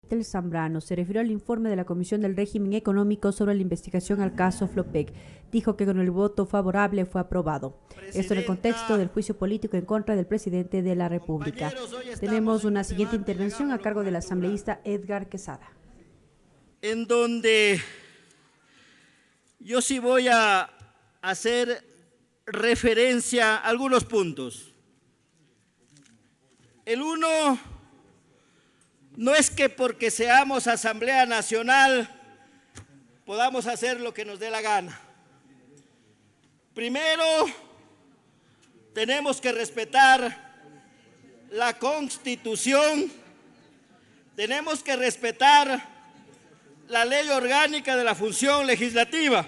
Tel Zambrano se refirió al informe de la Comisión del Régimen Económico sobre la investigación al caso Flopec. Dijo que con el voto favorable fue aprobado. Esto en el contexto del juicio político en contra del presidente de la República. Tenemos una siguiente intervención a cargo del asambleísta Edgar Quesada. En donde yo sí voy a hacer referencia a algunos puntos. El uno, no es que porque seamos Asamblea Nacional podamos hacer lo que nos dé la gana. Primero, tenemos que respetar la Constitución, tenemos que respetar la Ley Orgánica de la Función Legislativa.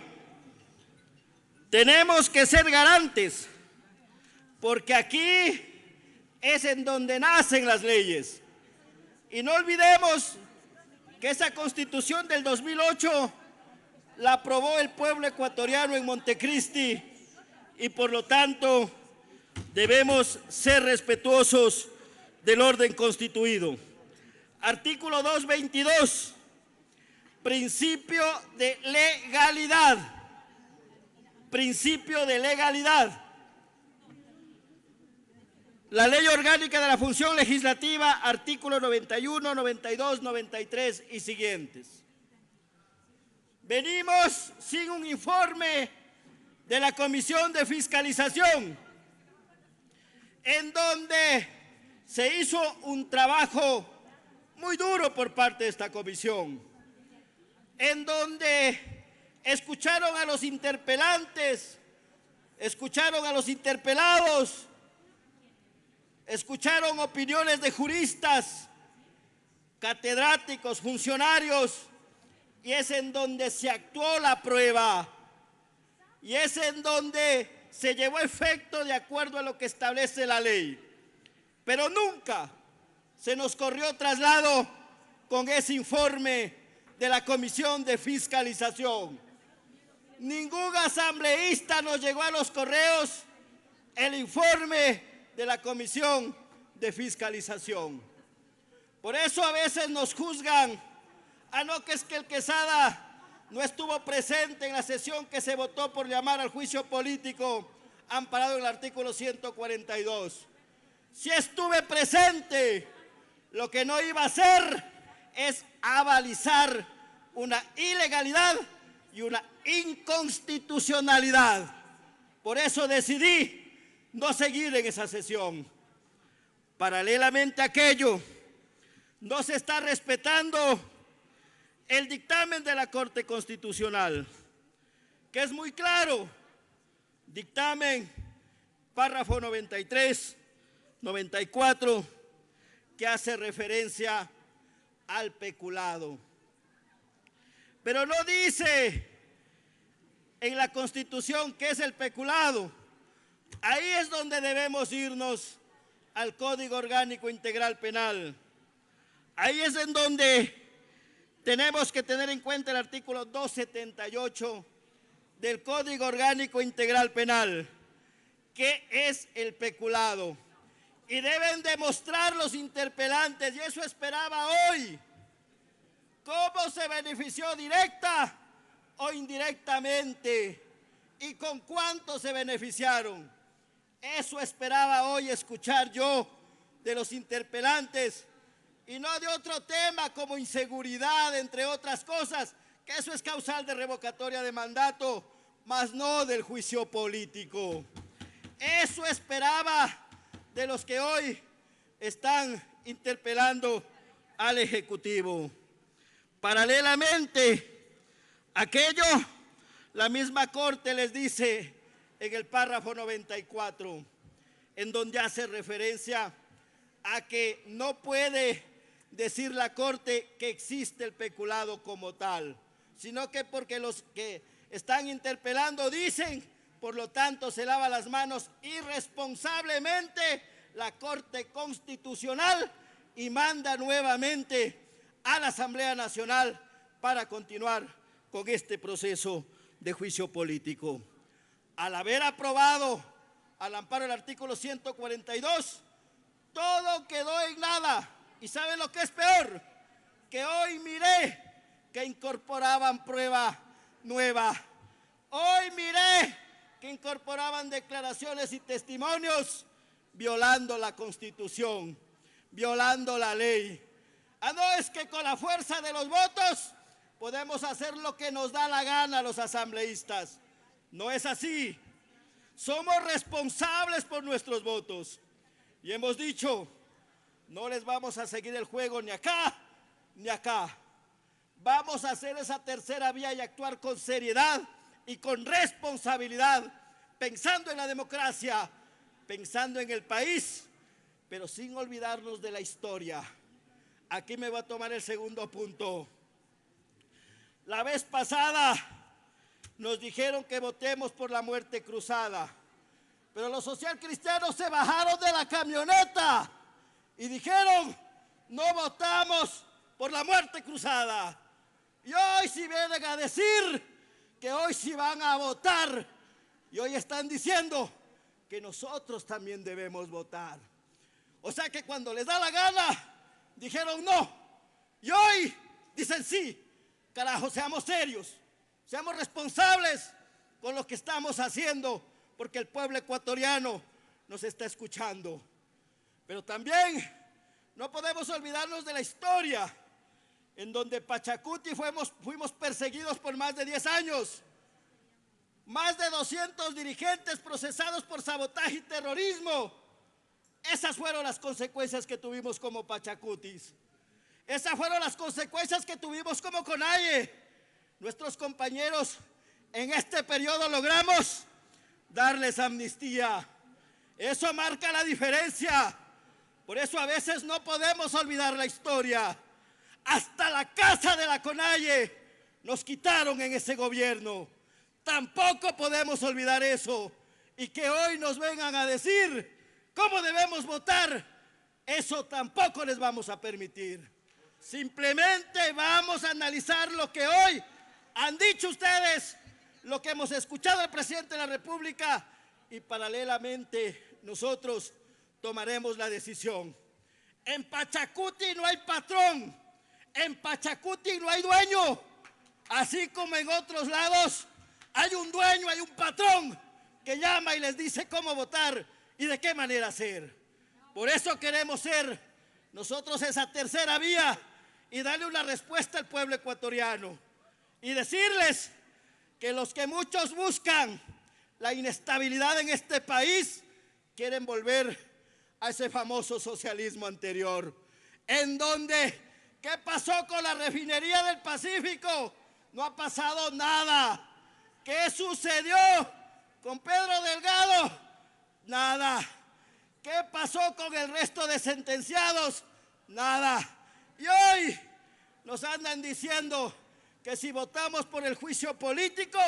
Tenemos que ser garantes, porque aquí es en donde nacen las leyes. Y no olvidemos que esa Constitución del 2008 la aprobó el pueblo ecuatoriano en Montecristi y por lo tanto debemos ser respetuosos del orden constituido. Artículo 222, principio de legalidad. Principio de legalidad. La Ley Orgánica de la Función Legislativa, artículos 91, 92, 93 y siguientes. Venimos sin un informe de la Comisión de Fiscalización, en donde se hizo un trabajo muy duro por parte de esta comisión, en donde escucharon a los interpelantes, escucharon a los interpelados, escucharon opiniones de juristas, catedráticos, funcionarios, y es en donde se actuó la prueba, y es en donde se llevó efecto de acuerdo a lo que establece la ley. Pero nunca se nos corrió traslado con ese informe de la Comisión de Fiscalización. Ningún asambleísta nos llegó a los correos el informe de la Comisión de Fiscalización. Por eso a veces nos juzgan, no, que es que el Quesada no estuvo presente en la sesión que se votó por llamar al juicio político amparado en el artículo 142. Si estuve presente, lo que no iba a hacer es avalizar una ilegalidad y una inconstitucionalidad. Por eso decidí no seguir en esa sesión. Paralelamente a aquello, no se está respetando el dictamen de la Corte Constitucional, que es muy claro. Dictamen, párrafo 93, 94, que hace referencia al peculado. Pero no dice en la Constitución qué es el peculado. Ahí es donde debemos irnos al Código Orgánico Integral Penal. Ahí es en donde tenemos que tener en cuenta el artículo 278 del Código Orgánico Integral Penal. ¿Qué es el peculado? Y deben demostrar los interpelantes, y eso esperaba hoy, cómo se benefició directa o indirectamente y con cuánto se beneficiaron. Eso esperaba hoy escuchar yo de los interpelantes y no de otro tema como inseguridad, entre otras cosas, que eso es causal de revocatoria de mandato, mas no del juicio político. Eso esperaba de los que hoy están interpelando al Ejecutivo. Paralelamente, aquello, la misma Corte les dice en el párrafo 94, en donde hace referencia a que no puede decir la Corte que existe el peculado como tal, sino que porque los que están interpelando dicen, por lo tanto se lava las manos irresponsablemente la Corte Constitucional y manda nuevamente a la Asamblea Nacional para continuar con este proceso de juicio político. Al haber aprobado al amparo del artículo 142, todo quedó en nada. ¿Y saben lo que es peor? que hoy miré que incorporaban prueba nueva. Hoy miré que incorporaban declaraciones y testimonios violando la Constitución, violando la ley. No es que con la fuerza de los votos podemos hacer lo que nos da la gana los asambleístas. No es así. Somos responsables por nuestros votos. Y hemos dicho, no les vamos a seguir el juego ni acá ni acá. Vamos a hacer esa tercera vía y actuar con seriedad y con responsabilidad, pensando en la democracia, pensando en el país, pero sin olvidarnos de la historia. Aquí me voy a tomar el segundo punto. La vez pasada nos dijeron que votemos por la muerte cruzada, pero los socialcristianos se bajaron de la camioneta y dijeron, no votamos por la muerte cruzada. Y hoy sí vienen a decir que hoy sí van a votar. Y hoy están diciendo que nosotros también debemos votar. O sea que cuando les da la gana, dijeron no. Y hoy dicen sí. Carajo, seamos serios. Seamos responsables con lo que estamos haciendo, porque el pueblo ecuatoriano nos está escuchando. Pero también no podemos olvidarnos de la historia, en donde Pachacuti fuimos perseguidos por más de 10 años. Más de 200 dirigentes procesados por sabotaje y terrorismo. Esas fueron las consecuencias que tuvimos como Pachacutis. Esas fueron las consecuencias que tuvimos como CONAIE. Nuestros compañeros en este periodo logramos darles amnistía. Eso marca la diferencia. Por eso a veces no podemos olvidar la historia. Hasta la casa de la CONAIE nos quitaron en ese gobierno. Tampoco podemos olvidar eso. Y que hoy nos vengan a decir cómo debemos votar, eso tampoco les vamos a permitir. Simplemente vamos a analizar lo que hoy han dicho ustedes, lo que hemos escuchado del presidente de la República, y paralelamente nosotros tomaremos la decisión. En Pachacuti no hay patrón. En Pachacuti no hay dueño, así como en otros lados hay un dueño, hay un patrón que llama y les dice cómo votar y de qué manera hacer. Por eso queremos ser nosotros esa tercera vía y darle una respuesta al pueblo ecuatoriano y decirles que los que muchos buscan la inestabilidad en este país quieren volver a ese famoso socialismo anterior, en donde ¿qué pasó con la refinería del Pacífico? No ha pasado nada. ¿Qué sucedió con Pedro Delgado? Nada. ¿Qué pasó con el resto de sentenciados? Nada. Y hoy nos andan diciendo que si votamos por el juicio político,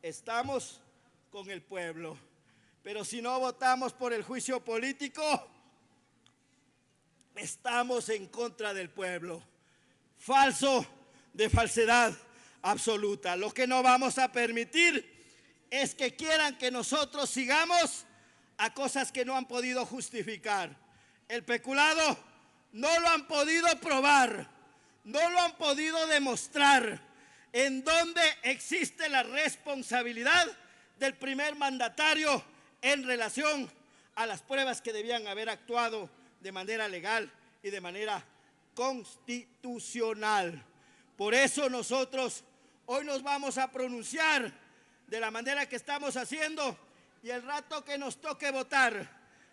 estamos con el pueblo. Pero si no votamos por el juicio político, estamos en contra del pueblo. Falso de falsedad absoluta. Lo que no vamos a permitir es que quieran que nosotros sigamos a cosas que no han podido justificar. El peculado no lo han podido probar, no lo han podido demostrar. En donde existe la responsabilidad del primer mandatario en relación a las pruebas que debían haber actuado de manera legal y de manera constitucional. Por eso nosotros hoy nos vamos a pronunciar de la manera que estamos haciendo, y el rato que nos toque votar,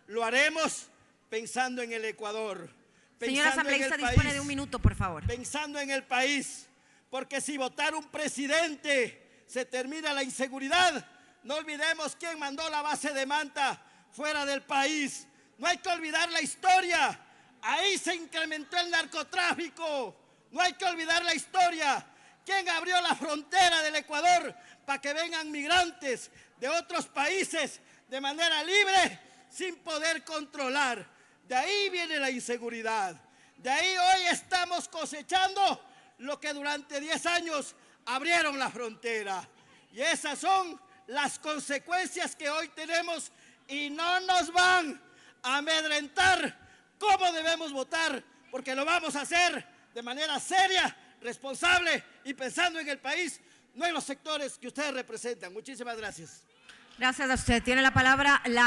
lo haremos pensando en el Ecuador. Señora asambleísta, dispone de un minuto, por favor. Pensando en el país, porque si votar un presidente se termina la inseguridad, no olvidemos quién mandó la base de Manta fuera del país. No hay que olvidar la historia. Ahí se incrementó el narcotráfico. No hay que olvidar la historia. ¿Quién abrió la frontera del Ecuador para que vengan migrantes de otros países de manera libre sin poder controlar? De ahí viene la inseguridad. De ahí hoy estamos cosechando lo que durante 10 años abrieron la frontera. Y esas son las consecuencias que hoy tenemos, y no nos van a amedrentar cómo debemos votar, porque lo vamos a hacer de manera seria, responsable y pensando en el país, no en los sectores que ustedes representan. Muchísimas gracias. Gracias a usted. Tiene la palabra la